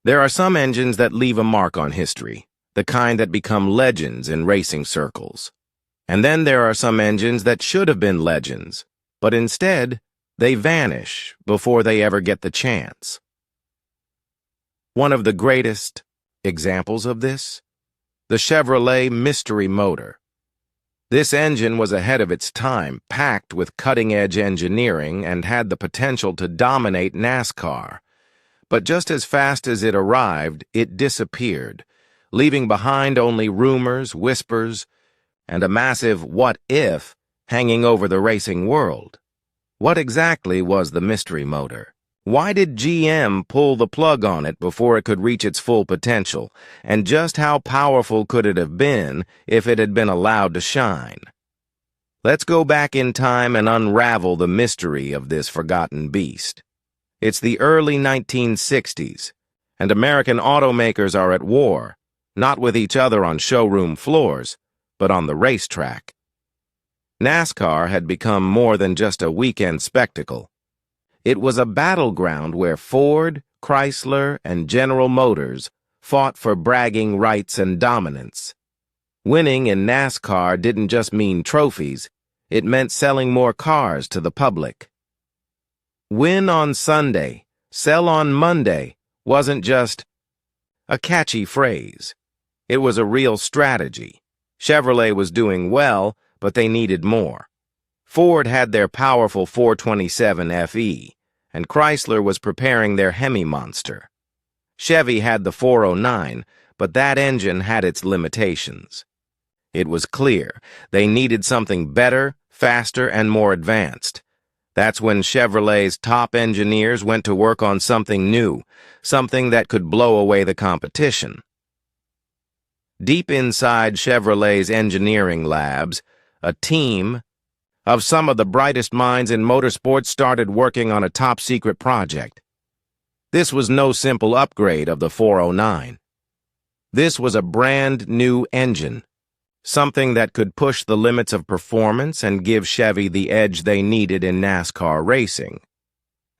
There are some engines that leave a mark on history, the kind that become legends in racing circles. And then there are some engines that should have been legends, but instead, they vanish before they ever get the chance. One of the greatest examples of this? The Chevrolet Mystery Motor. This engine was ahead of its time, packed with cutting-edge engineering, and had the potential to dominate NASCAR. But just as fast as it arrived, it disappeared, leaving behind only rumors, whispers, and a massive what if hanging over the racing world. What exactly was the mystery motor? Why did GM pull the plug on it before it could reach its full potential? And just how powerful could it have been if it had been allowed to shine? Let's go back in time and unravel the mystery of this forgotten beast. It's the early 1960s, and American automakers are at war, not with each other on showroom floors, but on the racetrack. NASCAR had become more than just a weekend spectacle. It was a battleground where Ford, Chrysler, and General Motors fought for bragging rights and dominance. Winning in NASCAR didn't just mean trophies, it meant selling more cars to the public. Win on Sunday, sell on Monday wasn't just a catchy phrase. It was a real strategy. Chevrolet was doing well, but they needed more. Ford had their powerful 427 FE, and Chrysler was preparing their Hemi monster. Chevy had the 409, but that engine had its limitations. It was clear they needed something better, faster, and more advanced. That's when Chevrolet's top engineers went to work on something new, something that could blow away the competition. Deep inside Chevrolet's engineering labs, a team of some of the brightest minds in motorsports started working on a top-secret project. This was no simple upgrade of the 409. This was a brand-new engine, something that could push the limits of performance and give Chevy the edge they needed in NASCAR racing.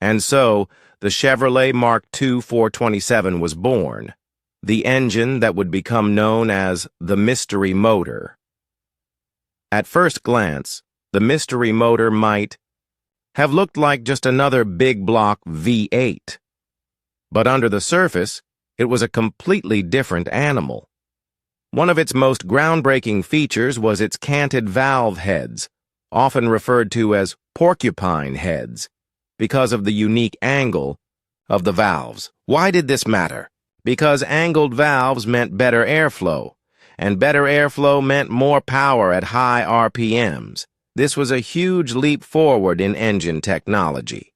And so, the Chevrolet Mark II 427 was born, the engine that would become known as the Mystery Motor. At first glance, the Mystery Motor might have looked like just another big block V8. But under the surface, it was a completely different animal. One of its most groundbreaking features was its canted valve heads, often referred to as porcupine heads, because of the unique angle of the valves. Why did this matter? Because angled valves meant better airflow, and better airflow meant more power at high RPMs. This was a huge leap forward in engine technology.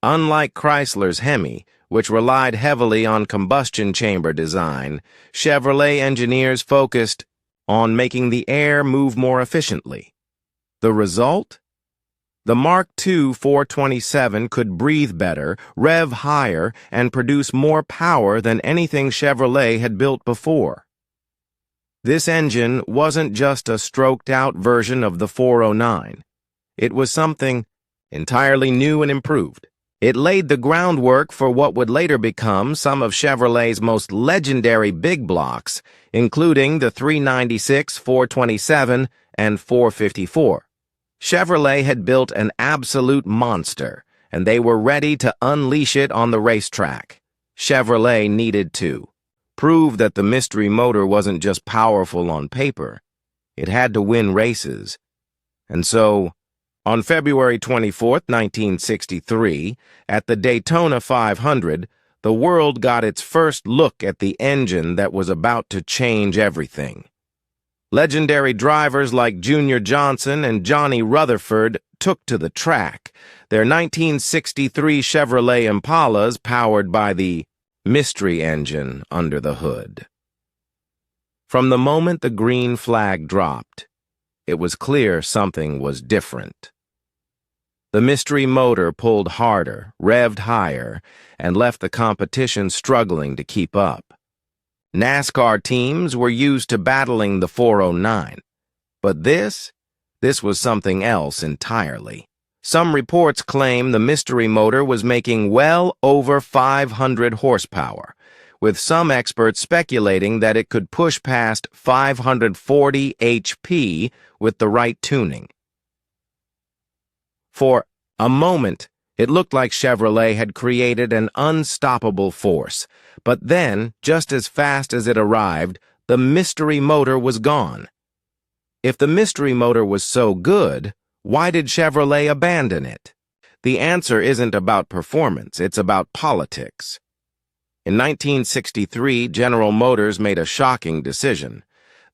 Unlike Chrysler's Hemi, which relied heavily on combustion chamber design, Chevrolet engineers focused on making the air move more efficiently. The result? The Mark II 427 could breathe better, rev higher, and produce more power than anything Chevrolet had built before. This engine wasn't just a stroked-out version of the 409. It was something entirely new and improved. It laid the groundwork for what would later become some of Chevrolet's most legendary big blocks, including the 396, 427, and 454. Chevrolet had built an absolute monster, and they were ready to unleash it on the racetrack. Chevrolet needed to prove that the mystery motor wasn't just powerful on paper. It had to win races. And so, on February 24, 1963, at the Daytona 500, the world got its first look at the engine that was about to change everything. Legendary drivers like Junior Johnson and Johnny Rutherford took to the track, their 1963 Chevrolet Impalas powered by the mystery engine under the hood. From the moment the green flag dropped, it was clear something was different. The mystery motor pulled harder, revved higher, and left the competition struggling to keep up. NASCAR teams were used to battling the 409, but this was something else entirely. Some reports claim the mystery motor was making well over 500 horsepower, with some experts speculating that it could push past 540 HP with the right tuning. For a moment, it looked like Chevrolet had created an unstoppable force, but then, just as fast as it arrived, the mystery motor was gone. If the mystery motor was so good, why did Chevrolet abandon it? The answer isn't about performance, it's about politics. In 1963, General Motors made a shocking decision.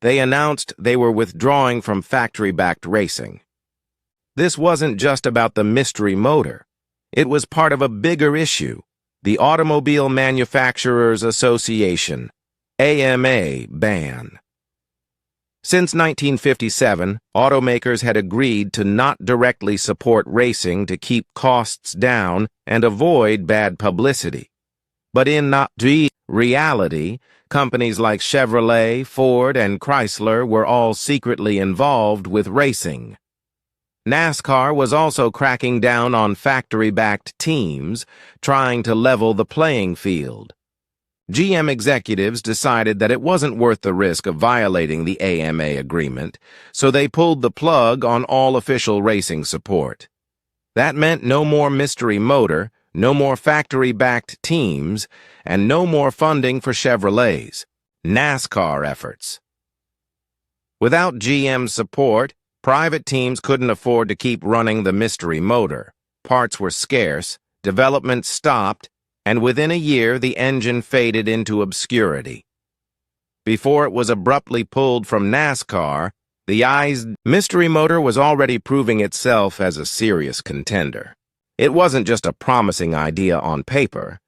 They announced they were withdrawing from factory-backed racing. This wasn't just about the mystery motor. It was part of a bigger issue, the Automobile Manufacturers Association, AMA, ban. Since 1957, automakers had agreed to not directly support racing to keep costs down and avoid bad publicity. But in reality, companies like Chevrolet, Ford, and Chrysler were all secretly involved with racing. NASCAR was also cracking down on factory-backed teams, trying to level the playing field. GM executives decided that it wasn't worth the risk of violating the AMA agreement, so they pulled the plug on all official racing support. That meant no more mystery motor, no more factory-backed teams, and no more funding for Chevrolet's NASCAR efforts. Without GM's support, private teams couldn't afford to keep running the mystery motor. Parts were scarce, development stopped, and within a year the engine faded into obscurity. Before it was abruptly pulled from NASCAR, the mystery motor was already proving itself as a serious contender. It wasn't just a promising idea on paper.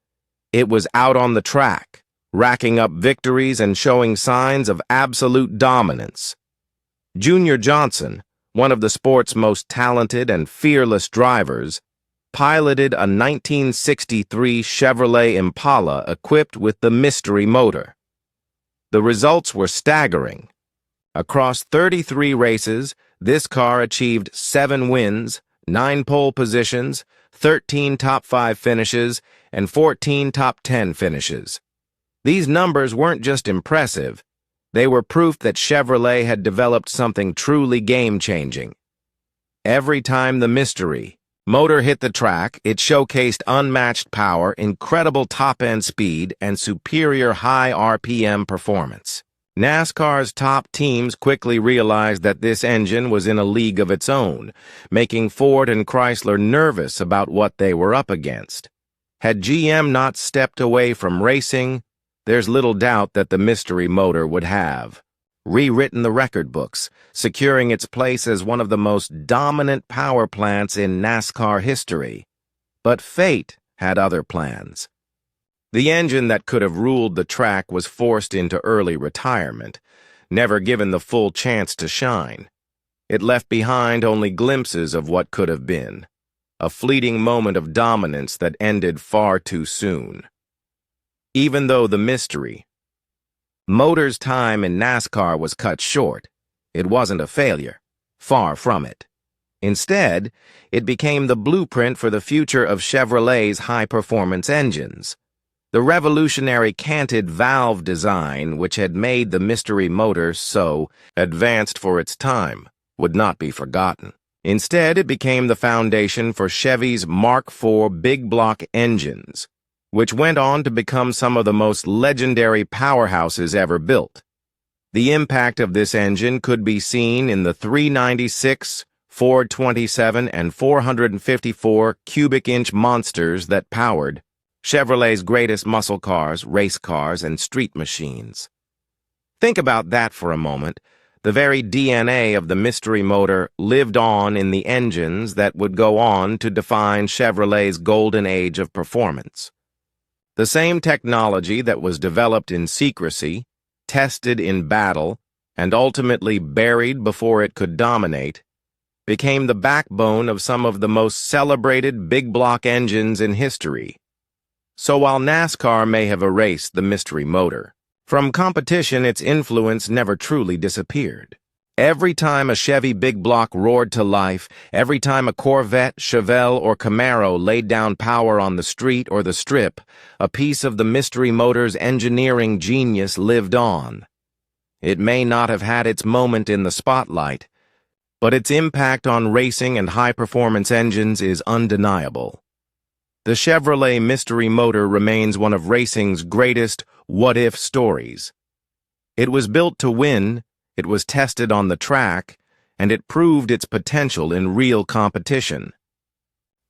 It was out on the track, racking up victories and showing signs of absolute dominance. Junior Johnson, one of the sport's most talented and fearless drivers, piloted a 1963 Chevrolet Impala equipped with the mystery motor. The results were staggering. Across 33 races, this car achieved 7 wins, 9 pole positions, 13 top 5 finishes, and 14 top 10 finishes. These numbers weren't just impressive. They were proof that Chevrolet had developed something truly game-changing. Every time the mystery motor hit the track, it showcased unmatched power, incredible top-end speed, and superior high RPM performance. NASCAR's top teams quickly realized that this engine was in a league of its own, making Ford and Chrysler nervous about what they were up against. Had GM not stepped away from racing, there's little doubt that the mystery motor would have rewritten the record books, securing its place as one of the most dominant power plants in NASCAR history. But fate had other plans. The engine that could have ruled the track was forced into early retirement, never given the full chance to shine. It left behind only glimpses of what could have been, a fleeting moment of dominance that ended far too soon. Even though the mystery motor's time in NASCAR was cut short, it wasn't a failure. Far from it. Instead, it became the blueprint for the future of Chevrolet's high-performance engines. The revolutionary canted valve design, which had made the mystery motor so advanced for its time, would not be forgotten. Instead, it became the foundation for Chevy's Mark IV big block engines, which went on to become some of the most legendary powerhouses ever built. The impact of this engine could be seen in the 396, 427, and 454 cubic-inch monsters that powered Chevrolet's greatest muscle cars, race cars, and street machines. Think about that for a moment. The very DNA of the mystery motor lived on in the engines that would go on to define Chevrolet's golden age of performance. The same technology that was developed in secrecy, tested in battle, and ultimately buried before it could dominate, became the backbone of some of the most celebrated big block engines in history. So while NASCAR may have erased the mystery motor from competition, its influence never truly disappeared. Every time a Chevy Big Block roared to life, every time a Corvette, Chevelle, or Camaro laid down power on the street or the strip, a piece of the Mystery Motors engineering genius lived on. It may not have had its moment in the spotlight, but its impact on racing and high-performance engines is undeniable. The Chevrolet Mystery Motor remains one of racing's greatest what-if stories. It was built to win, it was tested on the track, and it proved its potential in real competition.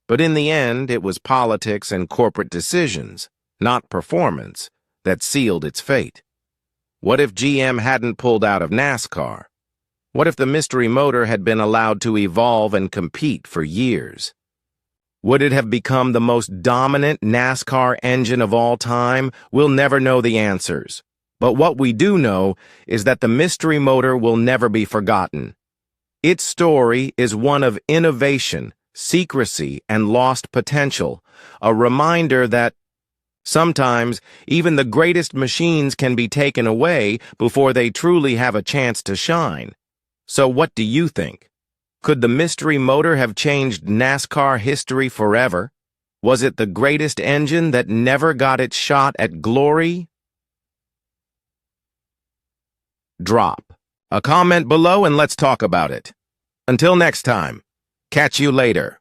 But in the end, it was politics and corporate decisions, not performance, that sealed its fate. What if GM hadn't pulled out of NASCAR? What if the Mystery Motor had been allowed to evolve and compete for years? Would it have become the most dominant NASCAR engine of all time? We'll never know the answers. But what we do know is that the Mystery Motor will never be forgotten. Its story is one of innovation, secrecy, and lost potential, a reminder that sometimes even the greatest machines can be taken away before they truly have a chance to shine. So what do you think? Could the Mystery Motor have changed NASCAR history forever? Was it the greatest engine that never got its shot at glory? Drop a comment below and let's talk about it. Until next time, catch you later.